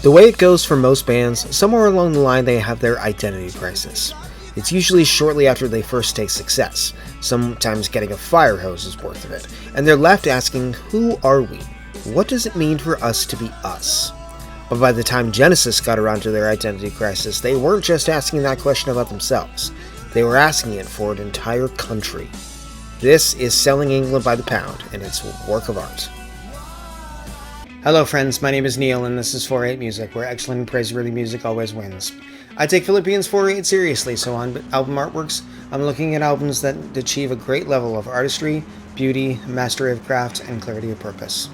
The way it goes for most bands, somewhere along the line they have their identity crisis. It's usually shortly after they first taste success, sometimes getting a fire hose's worth of it, and they're left asking, who are we? What does it mean for us to be us? But by the time Genesis got around to their identity crisis, they weren't just asking that question about themselves, they were asking it for an entire country. This is Selling England by the Pound, and it's a work of art. Hello friends, my name is Neil, and this is 4/8 Music, where excellent and praiseworthy music always wins. I take Philippians 4/8 seriously, so on album artworks, I'm looking at albums that achieve a great level of artistry, beauty, mastery of craft, and clarity of purpose.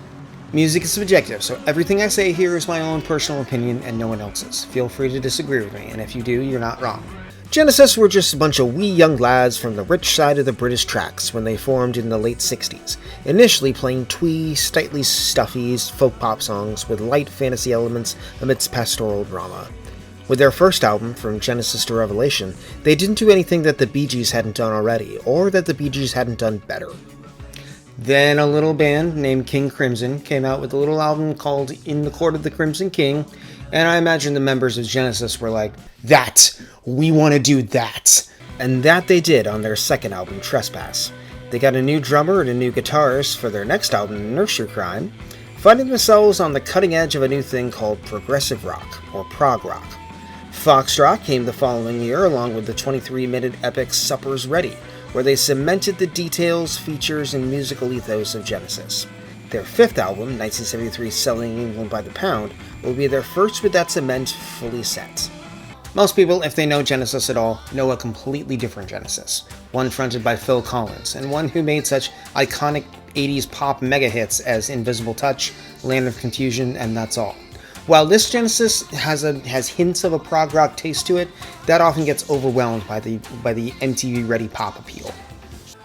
Music is subjective, so everything I say here is my own personal opinion and no one else's. Feel free to disagree with me, and if you do, you're not wrong. Genesis were just a bunch of wee young lads from the rich side of the British tracks when they formed in the late 60s, initially playing twee, slightly stuffy folk pop songs with light fantasy elements amidst pastoral drama. With their first album, From Genesis to Revelation, they didn't do anything that the Bee Gees hadn't done already, or that the Bee Gees hadn't done better. Then a little band named King Crimson came out with a little album called In the Court of the Crimson King, and I imagine the members of Genesis were like, we want to do that. And that they did on their second album, Trespass. They got a new drummer and a new guitarist for their next album, Nursery Crime, finding themselves on the cutting edge of a new thing called progressive rock, or prog rock. Foxtrot came the following year along with the 23-minute epic Supper's Ready, where they cemented the details, features, and musical ethos of Genesis. Their fifth album, 1973's Selling England by the Pound, will be their first with that cement fully set. Most people, if they know Genesis at all, know a completely different Genesis, one fronted by Phil Collins, and one who made such iconic 80s pop mega hits as Invisible Touch, Land of Confusion, and That's All. While this Genesis has hints of a prog rock taste to it, that often gets overwhelmed by the MTV-ready pop appeal.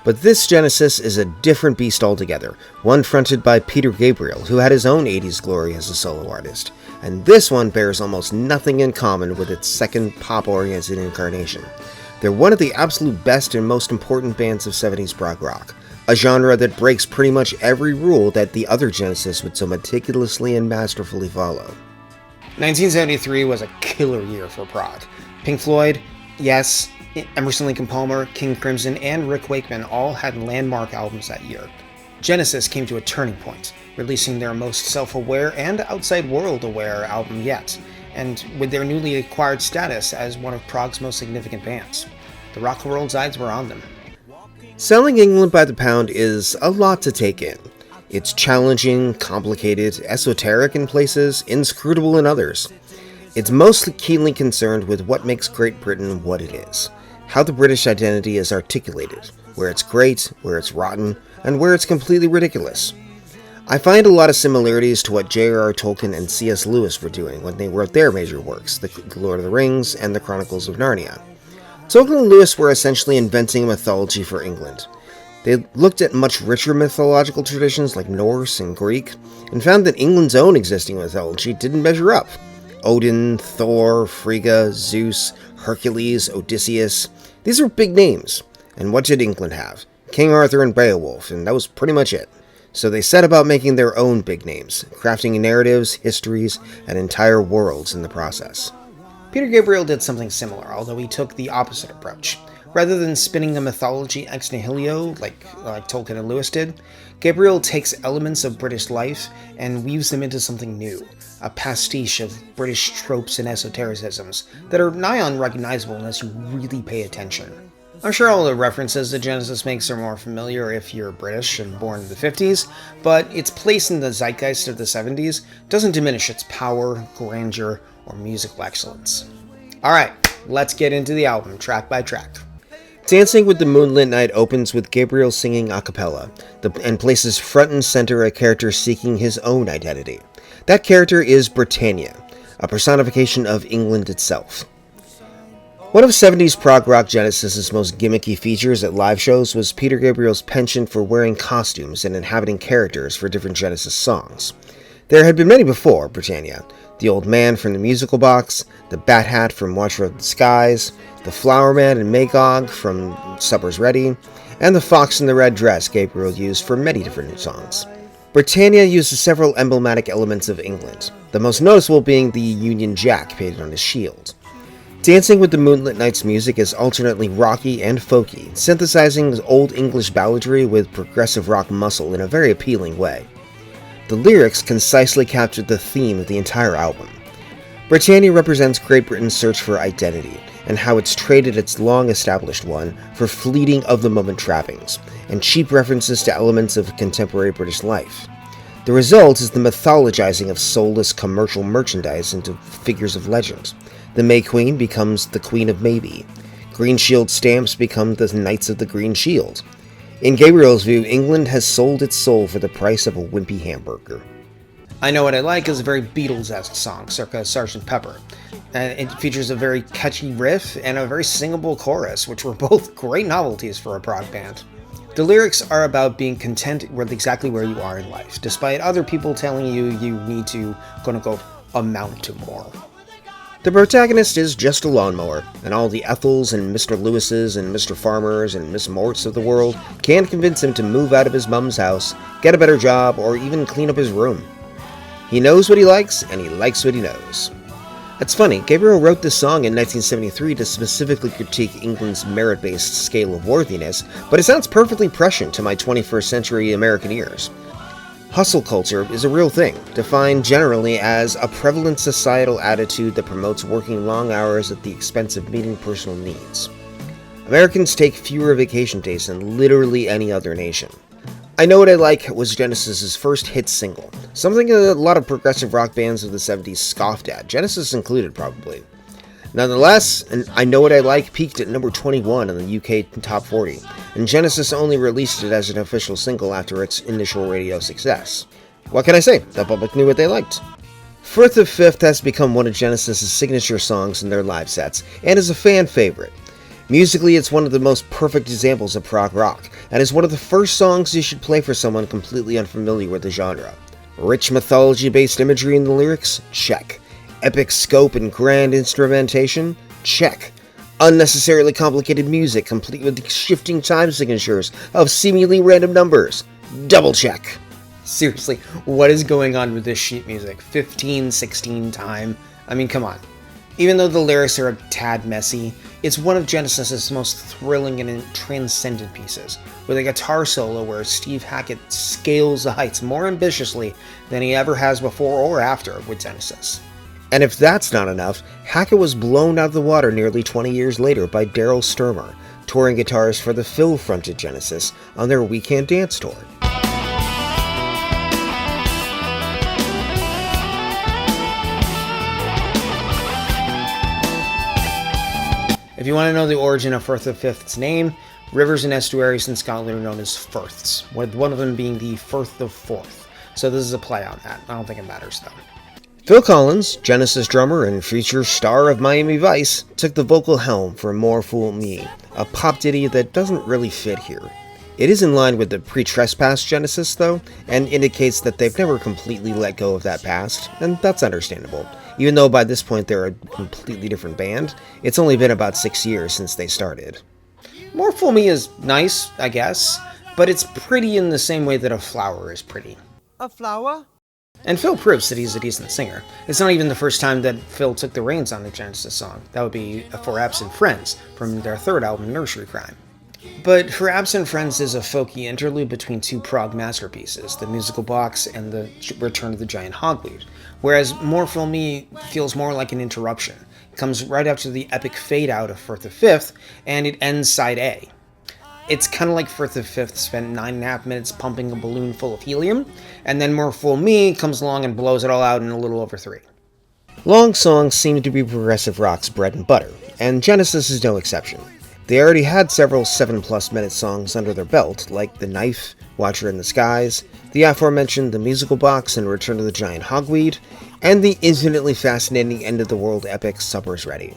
But this Genesis is a different beast altogether, one fronted by Peter Gabriel, who had his own 80s glory as a solo artist, and this one bears almost nothing in common with its second pop-oriented incarnation. They're one of the absolute best and most important bands of 70s prog rock, a genre that breaks pretty much every rule that the other Genesis would so meticulously and masterfully follow. 1973 was a killer year for prog. Pink Floyd, yes, Emerson, Lake and Palmer, King Crimson, and Rick Wakeman all had landmark albums that year. Genesis came to a turning point, releasing their most self-aware and outside world-aware album yet, and with their newly acquired status as one of prog's most significant bands. The rock and roll sides were on them. Selling England by the Pound is a lot to take in. It's challenging, complicated, esoteric in places, inscrutable in others. It's mostly keenly concerned with what makes Great Britain what it is, how the British identity is articulated, where it's great, where it's rotten, and where it's completely ridiculous. I find a lot of similarities to what J.R.R. Tolkien and C.S. Lewis were doing when they wrote their major works, The Lord of the Rings and The Chronicles of Narnia. Tolkien and Lewis were essentially inventing a mythology for England. They looked at much richer mythological traditions like Norse and Greek, and found that England's own existing mythology didn't measure up. Odin, Thor, Frigga, Zeus, Hercules, Odysseus. These are big names. And what did England have? King Arthur and Beowulf, and that was pretty much it. So they set about making their own big names, crafting narratives, histories, and entire worlds in the process. Peter Gabriel did something similar, although he took the opposite approach. Rather than spinning the mythology ex nihilo, like Tolkien and Lewis did, Gabriel takes elements of British life and weaves them into something new, a pastiche of British tropes and esotericisms that are nigh unrecognizable unless you really pay attention. I'm sure all the references that Genesis makes are more familiar if you're British and born in the 50s, but its place in the zeitgeist of the 70s doesn't diminish its power, grandeur, or musical excellence. Alright, let's get into the album, track by track. Dancing with the Moonlit Night opens with Gabriel singing a cappella, and places front and center a character seeking his own identity. That character is Britannia, a personification of England itself. One of 70s prog rock Genesis's most gimmicky features at live shows was Peter Gabriel's penchant for wearing costumes and inhabiting characters for different Genesis songs. There had been many before Britannia: the Old Man from the Musical Box, the Bat Hat from Watcher of the Skies, the Flower Man and Magog from Supper's Ready, and the Fox in the Red Dress Gabriel used for many different songs. Britannia uses several emblematic elements of England, the most noticeable being the Union Jack painted on his shield. Dancing with the Moonlit Knight's music is alternately rocky and folky, synthesizing Old English balladry with progressive rock muscle in a very appealing way. The lyrics concisely captured the theme of the entire album. Britannia represents Great Britain's search for identity, and how it's traded its long-established one for fleeting of-the-moment trappings, and cheap references to elements of contemporary British life. The result is the mythologizing of soulless commercial merchandise into figures of legend. The May Queen becomes the Queen of Maybe. Green Shield stamps become the Knights of the Green Shield. In Gabriel's view, England has sold its soul for the price of a wimpy hamburger. I Know What I Like is a very Beatles-esque song, circa Sgt. Pepper. And it features a very catchy riff and a very singable chorus, which were both great novelties for a prog band. The lyrics are about being content with exactly where you are in life, despite other people telling you you need to, quote-unquote, amount to more. The protagonist is just a lawnmower, and all the Ethels and Mr. Lewises and Mr. Farmers and Miss Morts of the world can't convince him to move out of his mum's house, get a better job, or even clean up his room. He knows what he likes, and he likes what he knows. It's funny, Gabriel wrote this song in 1973 to specifically critique England's merit-based scale of worthiness, but it sounds perfectly prescient to my 21st century American ears. Hustle culture is a real thing, defined generally as a prevalent societal attitude that promotes working long hours at the expense of meeting personal needs. Americans take fewer vacation days than literally any other nation. I Know What I Like was Genesis' first hit single, something a lot of progressive rock bands of the 70s scoffed at, Genesis included probably. Nonetheless, I Know What I Like peaked at number 21 on the UK Top 40, and Genesis only released it as an official single after its initial radio success. What can I say? The public knew what they liked. Firth of Fifth has become one of Genesis' signature songs in their live sets, and is a fan favorite. Musically, it's one of the most perfect examples of prog rock, and is one of the first songs you should play for someone completely unfamiliar with the genre. Rich mythology-based imagery in the lyrics? Check. Epic scope and grand instrumentation? Check. Unnecessarily complicated music, complete with shifting time signatures of seemingly random numbers? Double check. Seriously, what is going on with this sheet music? 15, 16 time? I mean, come on. Even though the lyrics are a tad messy, it's one of Genesis' most thrilling and transcendent pieces, with a guitar solo where Steve Hackett scales the heights more ambitiously than he ever has before or after with Genesis. And if that's not enough, Hackett was blown out of the water nearly 20 years later by Daryl Stuermer, touring guitarist for the Phil-fronted Genesis on their We Can't Dance tour. If you want to know the origin of Firth of Fifth's name, rivers and estuaries in Scotland are known as firths, with one of them being the Firth of Forth. So this is a play on that. I don't think it matters though. Phil Collins, Genesis drummer and future star of Miami Vice, took the vocal helm for More Fool Me, a pop ditty that doesn't really fit here. It is in line with the pre-Trespass Genesis though, and indicates that they've never completely let go of that past, and that's understandable. Even though by this point they're a completely different band, it's only been about 6 years since they started. More Fool Me is nice, I guess, but it's pretty in the same way that a flower is pretty. A flower? And Phil proves that he's a decent singer. It's not even the first time that Phil took the reins on a Genesis song. That would be For Absent Friends, from their third album, Nursery Crime. But For Absent Friends is a folky interlude between two prog masterpieces, The Musical Box and The Return of the Giant Hogweed, whereas More Fool Me feels more like an interruption. It comes right after the epic fade-out of Firth of Fifth, and it ends side A. It's kind of like Firth of Fifth spent 9.5 minutes pumping a balloon full of helium, and then More Fool Me comes along and blows it all out in a little over 3. Long songs seem to be progressive rock's bread and butter, and Genesis is no exception. They already had several 7+ minute songs under their belt, like The Knife, Watcher in the Skies, the aforementioned The Musical Box and Return of the Giant Hogweed, and the infinitely fascinating end-of-the-world epic Supper's Ready.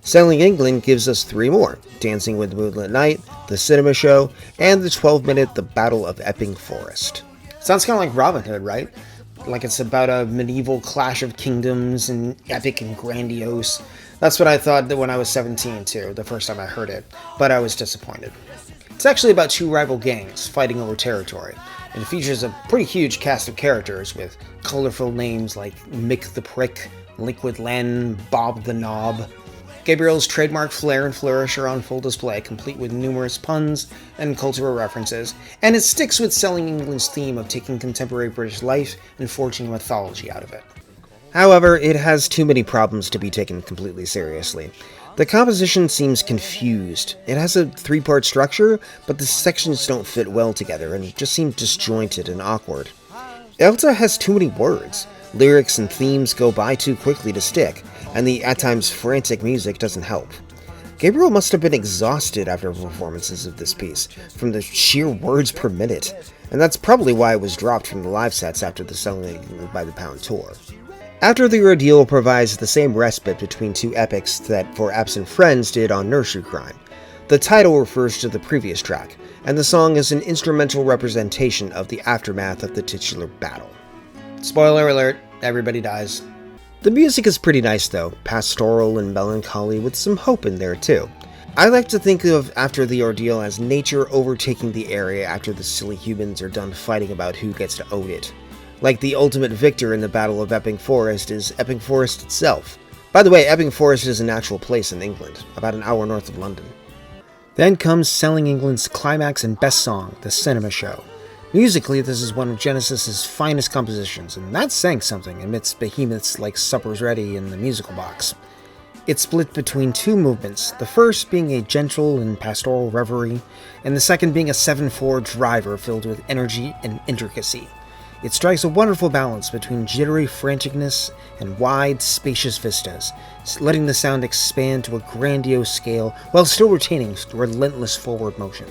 Sailing England gives us 3 more, Dancing with the Moonlit Knight, The Cinema Show, and the 12-minute The Battle of Epping Forest. Sounds kind of like Robin Hood, right? Like it's about a medieval clash of kingdoms and epic and grandiose. That's what I thought when I was 17 too, the first time I heard it, but I was disappointed. It's actually about two rival gangs fighting over territory, and it features a pretty huge cast of characters with colorful names like Mick the Prick, Liquid Len, Bob the Knob. Gabriel's trademark flair and flourish are on full display, complete with numerous puns and cultural references, and it sticks with Selling England's theme of taking contemporary British life and forging mythology out of it. However, it has too many problems to be taken completely seriously. The composition seems confused. It has a three-part structure, but the sections don't fit well together and just seem disjointed and awkward. It also has too many words. Lyrics and themes go by too quickly to stick, and the at times frantic music doesn't help. Gabriel must have been exhausted after performances of this piece, from the sheer words per minute, and that's probably why it was dropped from the live sets after the Selling by the Pound tour. After the Ordeal provides the same respite between two epics that For Absent Friends did on Nursery Crime. The title refers to the previous track, and the song is an instrumental representation of the aftermath of the titular battle. Spoiler alert, everybody dies. The music is pretty nice though, pastoral and melancholy with some hope in there too. I like to think of After the Ordeal as nature overtaking the area after the silly humans are done fighting about who gets to own it. Like the ultimate victor in the Battle of Epping Forest is Epping Forest itself. By the way, Epping Forest is an actual place in England, about an hour north of London. Then comes Selling England's climax and best song, The Cinema Show. Musically, this is one of Genesis's finest compositions, and that's saying something amidst behemoths like Supper's Ready and The Musical Box. It's split between two movements, the first being a gentle and pastoral reverie, and the second being a 7/4 driver filled with energy and intricacy. It strikes a wonderful balance between jittery franticness and wide, spacious vistas, letting the sound expand to a grandiose scale while still retaining relentless forward motion.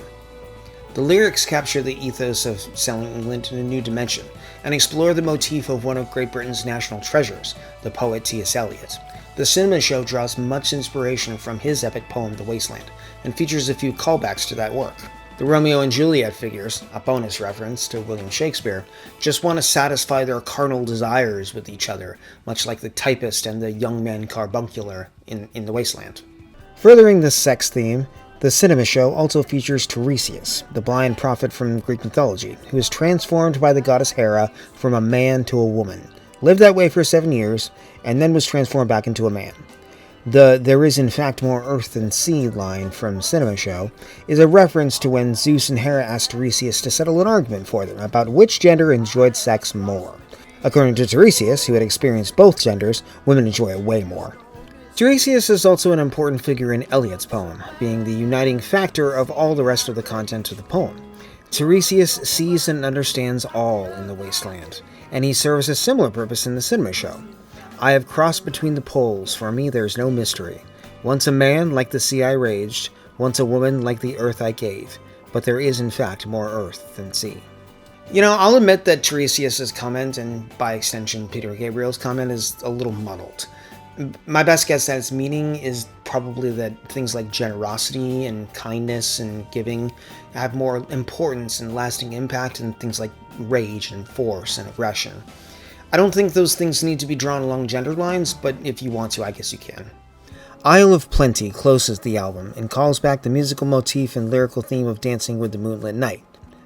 The lyrics capture the ethos of Selling England in a new dimension, and explore the motif of one of Great Britain's national treasures, the poet T.S. Eliot. The Cinema Show draws much inspiration from his epic poem The Wasteland, and features a few callbacks to that work. The Romeo and Juliet figures, a bonus reference to William Shakespeare, just want to satisfy their carnal desires with each other, much like the typist and the young man carbuncular in The Wasteland. Furthering this sex theme, the Cinema Show also features Tiresias, the blind prophet from Greek mythology, who is transformed by the goddess Hera from a man to a woman, lived that way for 7 years, and then was transformed back into a man. The "there is in fact more earth than sea" line from Cinema Show is a reference to when Zeus and Hera asked Tiresias to settle an argument for them about which gender enjoyed sex more. According to Tiresias, who had experienced both genders, women enjoy it way more. Tiresias is also an important figure in Eliot's poem, being the uniting factor of all the rest of the content of the poem. Tiresias sees and understands all in the wasteland, and he serves a similar purpose in the Cinema Show. I have crossed between the poles, for me there's no mystery. Once a man, like the sea I raged, once a woman, like the earth I gave, but there is in fact more earth than sea. You know, I'll admit that Tiresias' comment, and by extension Peter Gabriel's comment, is a little muddled. My best guess at its meaning is probably that things like generosity and kindness and giving have more importance and lasting impact than things like rage and force and aggression. I don't think those things need to be drawn along gender lines, but if you want to, I guess you can. Isle of Plenty closes the album and calls back the musical motif and lyrical theme of Dancing with the Moonlit Night.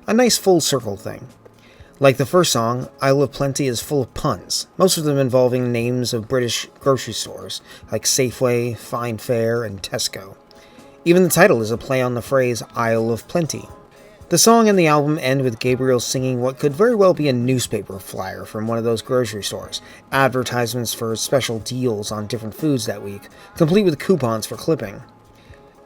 A nice full circle thing. Like the first song, Isle of Plenty is full of puns, most of them involving names of British grocery stores, like Safeway, Fine Fare, and Tesco. Even the title is a play on the phrase Isle of Plenty. The song and the album end with Gabriel singing what could very well be a newspaper flyer from one of those grocery stores, advertisements for special deals on different foods that week, complete with coupons for clipping.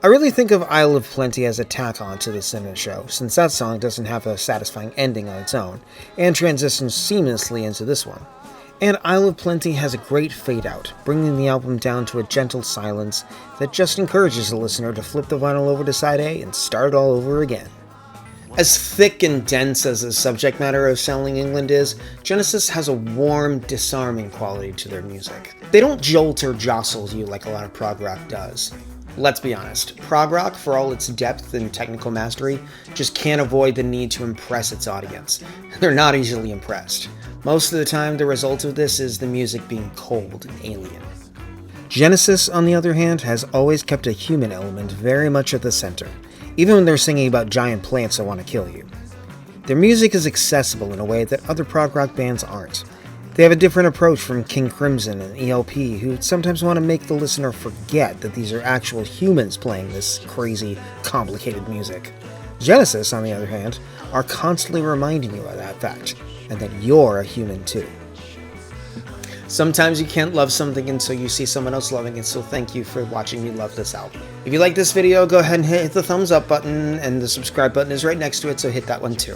I really think of Isle of Plenty as a tack-on to the Cinema Show, since that song doesn't have a satisfying ending on its own, and transitions seamlessly into this one. And Isle of Plenty has a great fade-out, bringing the album down to a gentle silence that just encourages the listener to flip the vinyl over to side A and start all over again. As thick and dense as the subject matter of Selling England is, Genesis has a warm, disarming quality to their music. They don't jolt or jostle you like a lot of prog rock does. Let's be honest, prog rock, for all its depth and technical mastery, just can't avoid the need to impress its audience. They're not easily impressed. Most of the time, the result of this is the music being cold and alien. Genesis, on the other hand, has always kept a human element very much at the center, even when they're singing about giant plants that want to kill you. Their music is accessible in a way that other prog rock bands aren't. They have a different approach from King Crimson and ELP, who sometimes want to make the listener forget that these are actual humans playing this crazy, complicated music. Genesis, on the other hand, are constantly reminding you of that fact, and that you're a human too. Sometimes you can't love something until you see someone else loving it, so thank you for watching me love this album. If you like this video, go ahead and hit the thumbs up button, and the subscribe button is right next to it, so hit that one too.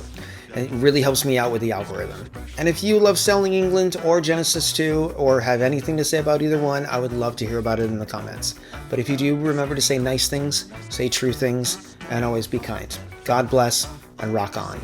And it really helps me out with the algorithm. And if you love Selling England or Genesis 2, or have anything to say about either one, I would love to hear about it in the comments. But if you do, remember to say nice things, say true things, and always be kind. God bless, and rock on.